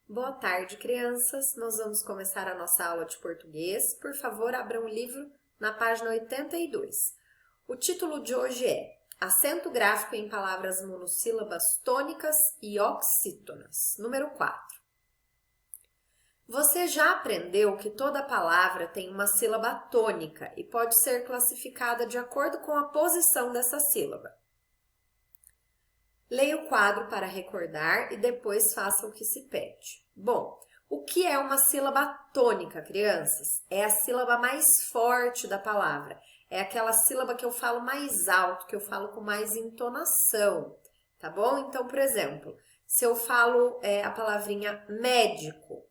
Boa tarde, crianças. Nós vamos começar a nossa aula de português. Por favor, abram o livro na página 82. O título de hoje é Acento gráfico em palavras monossílabas tônicas e oxítonas. Número 4. Você já aprendeu que toda palavra tem uma sílaba tônica e pode ser classificada de acordo com a posição dessa sílaba. Leia o quadro para recordar e depois faça o que se pede. Bom, o que é uma sílaba tônica, crianças? É a sílaba mais forte da palavra. É aquela sílaba que eu falo mais alto, que eu falo com mais entonação, tá bom? Então, por exemplo, se eu falo a palavrinha médico,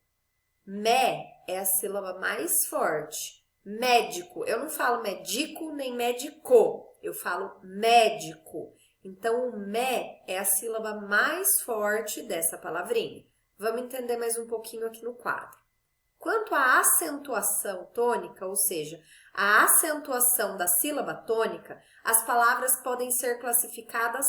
mé é a sílaba mais forte. Médico, eu não falo médico nem médico, eu falo médico. Então, o mé é a sílaba mais forte dessa palavrinha. Vamos entender mais um pouquinho aqui no quadro. Quanto à acentuação tônica, ou seja, a acentuação da sílaba tônica, as palavras podem ser classificadas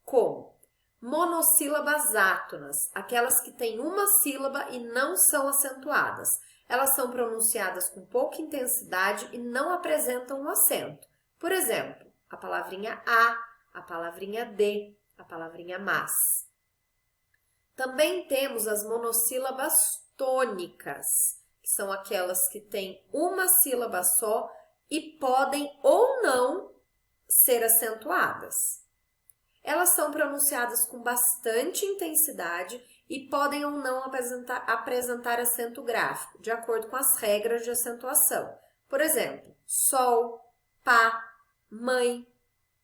como monossílabas átonas, aquelas que têm uma sílaba e não são acentuadas. Elas são pronunciadas com pouca intensidade e não apresentam um acento. Por exemplo, a palavrinha a palavrinha de, a palavrinha mas. Também temos as monossílabas tônicas, que são aquelas que têm uma sílaba só e podem ou não ser acentuadas. Elas são pronunciadas com bastante intensidade e podem ou não apresentar acento gráfico, de acordo com as regras de acentuação. Por exemplo, sol, pá, mãe.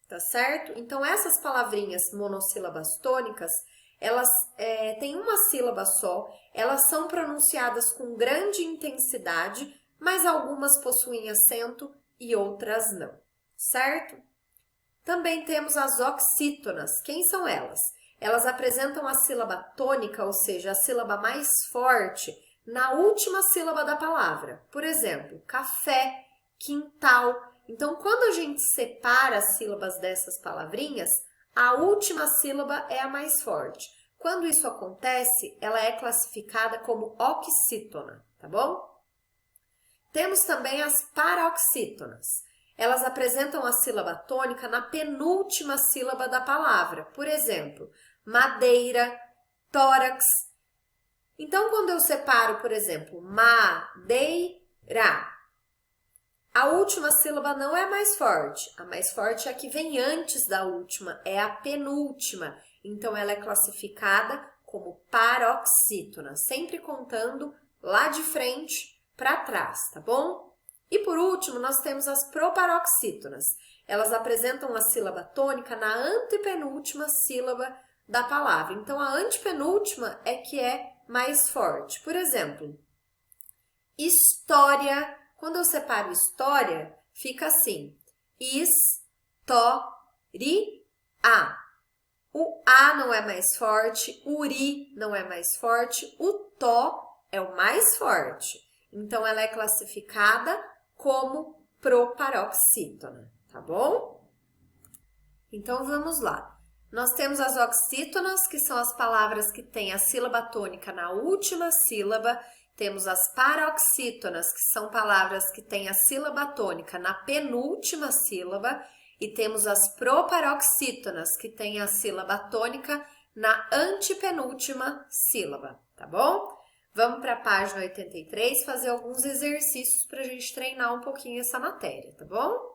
Tá certo? Então, essas palavrinhas monossílabas tônicas, elas têm uma sílaba só, elas são pronunciadas com grande intensidade, mas algumas possuem acento e outras não, certo? Também temos as oxítonas. Quem são elas? Elas apresentam a sílaba tônica, ou seja, a sílaba mais forte, na última sílaba da palavra. Por exemplo, café, quintal. Então, quando a gente separa as sílabas dessas palavrinhas, a última sílaba é a mais forte. Quando isso acontece, ela é classificada como oxítona, tá bom? Temos também as paroxítonas. Elas apresentam a sílaba tônica na penúltima sílaba da palavra. Por exemplo, madeira, tórax. Então, quando eu separo, por exemplo, madeira, a última sílaba não é mais forte. A mais forte é a que vem antes da última, é a penúltima. Então, ela é classificada como paroxítona, sempre contando lá de frente para trás, tá bom? E por último, nós temos as proparoxítonas. Elas apresentam a sílaba tônica na antepenúltima sílaba da palavra. Então, a antepenúltima é que é mais forte. Por exemplo, história. Quando eu separo história, fica assim, is-to-ri-a. O A não é mais forte, o ri não é mais forte, o to é o mais forte. Então, ela é classificada como proparoxítona, tá bom? Então, vamos lá. Nós temos as oxítonas, que são as palavras que têm a sílaba tônica na última sílaba. Temos as paroxítonas, que são palavras que têm a sílaba tônica na penúltima sílaba. E temos as proparoxítonas, que têm a sílaba tônica na antepenúltima sílaba, tá bom? Vamos para a página 83 fazer alguns exercícios para a gente treinar um pouquinho essa matéria, tá bom?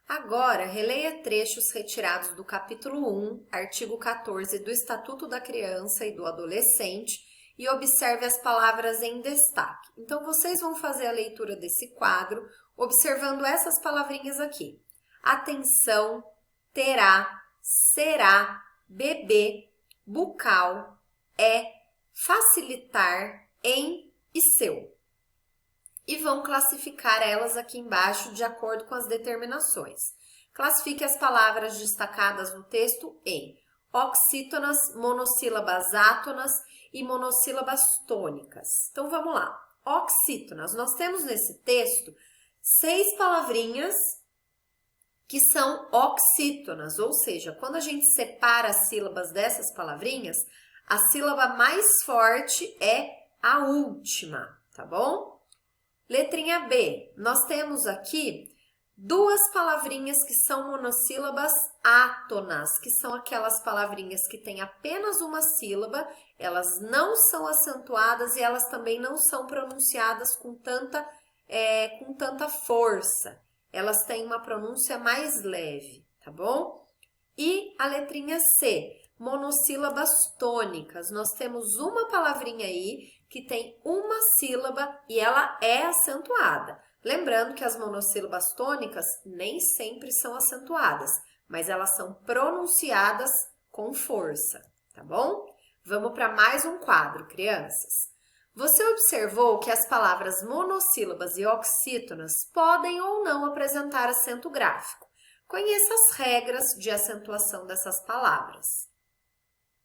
Agora, releia trechos retirados do capítulo 1, artigo 14 do Estatuto da Criança e do Adolescente e observe as palavras em destaque. Então, vocês vão fazer a leitura desse quadro observando essas palavrinhas aqui. Atenção, terá, será, bebê, bucal, facilitar, em e seu. E vão classificar elas aqui embaixo de acordo com as determinações. Classifique as palavras destacadas no texto em oxítonas, monossílabas átonas e monossílabas tônicas. Então, vamos lá. Oxítonas. Nós temos nesse texto 6 palavrinhas que são oxítonas, ou seja, quando a gente separa as sílabas dessas palavrinhas, A sílaba mais forte é a última, tá bom? Letrinha B, nós temos aqui duas palavrinhas que são monossílabas átonas, que são aquelas palavrinhas que têm apenas uma sílaba, elas não são acentuadas e elas também não são pronunciadas com tanta força. Elas têm uma pronúncia mais leve, tá bom? E a letrinha C, monossílabas tônicas. Nós temos uma palavrinha aí que tem uma sílaba e ela é acentuada. Lembrando que as monossílabas tônicas nem sempre são acentuadas, mas elas são pronunciadas com força, tá bom? Vamos para mais um quadro, crianças. Você observou que as palavras monossílabas e oxítonas podem ou não apresentar acento gráfico. Conheça as regras de acentuação dessas palavras.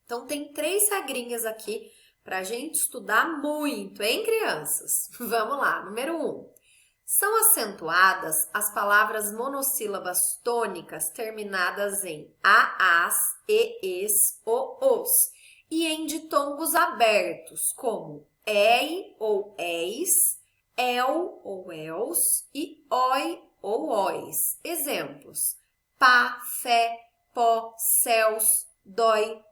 Então, tem 3 regrinhas aqui para a gente estudar muito, hein, crianças? Vamos lá, número 1. São acentuadas as palavras monossílabas tônicas terminadas em AAs, EEs, OOs e em ditongos abertos, como EI ou EIs, EL ou ELs e OI ou OIs. Exemplos: pá, fé, pó, céus, dói.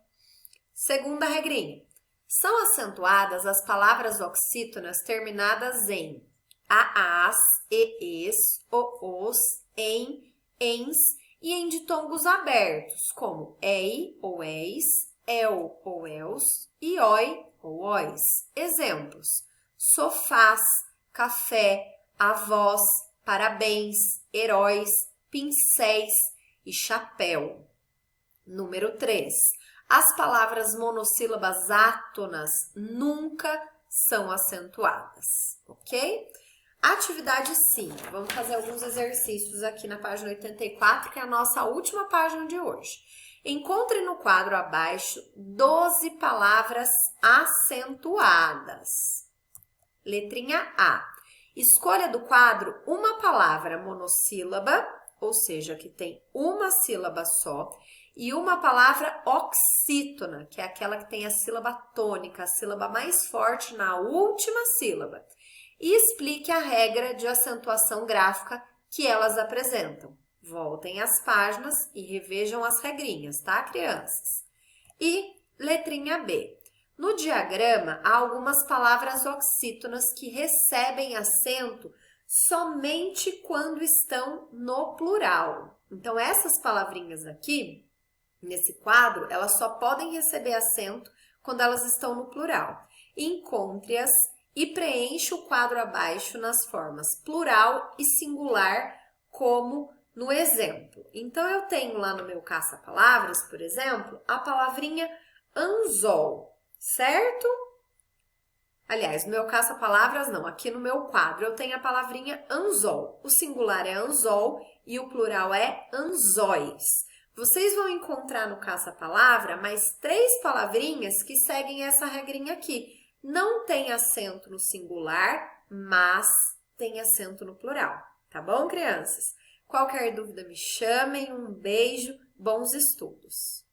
Segunda regrinha. São acentuadas as palavras oxítonas terminadas em AAs, EEs, OOs, em, ens e em ditongos abertos, como EI ou EIs, EL ou ELs e OI ou OIs. Exemplos: sofás, café, avós, parabéns, heróis, pincéis e chapéu. Número 3. As palavras monossílabas átonas nunca são acentuadas, ok? Atividade 5. Vamos fazer alguns exercícios aqui na página 84, que é a nossa última página de hoje. Encontre no quadro abaixo 12 palavras acentuadas. Letrinha A. Escolha do quadro uma palavra monossílaba, ou seja, que tem uma sílaba só, e uma palavra oxítona, que é aquela que tem a sílaba tônica, a sílaba mais forte na última sílaba. E explique a regra de acentuação gráfica que elas apresentam. Voltem às páginas e revejam as regrinhas, tá, crianças? E letrinha B. No diagrama, há algumas palavras oxítonas que recebem acento somente quando estão no plural. Então, essas palavrinhas aqui, nesse quadro, elas só podem receber acento quando elas estão no plural. Encontre-as e preencha o quadro abaixo nas formas plural e singular, como no exemplo. Então, eu tenho lá no meu caça-palavras, por exemplo, a palavrinha anzol, certo? Aliás, no meu caça-palavras não, aqui no meu quadro eu tenho a palavrinha anzol. O singular é anzol e o plural é anzóis. Vocês vão encontrar no caça-palavra mais 3 palavrinhas que seguem essa regrinha aqui. Não tem acento no singular, mas tem acento no plural. Tá bom, crianças? Qualquer dúvida me chamem, um beijo, bons estudos!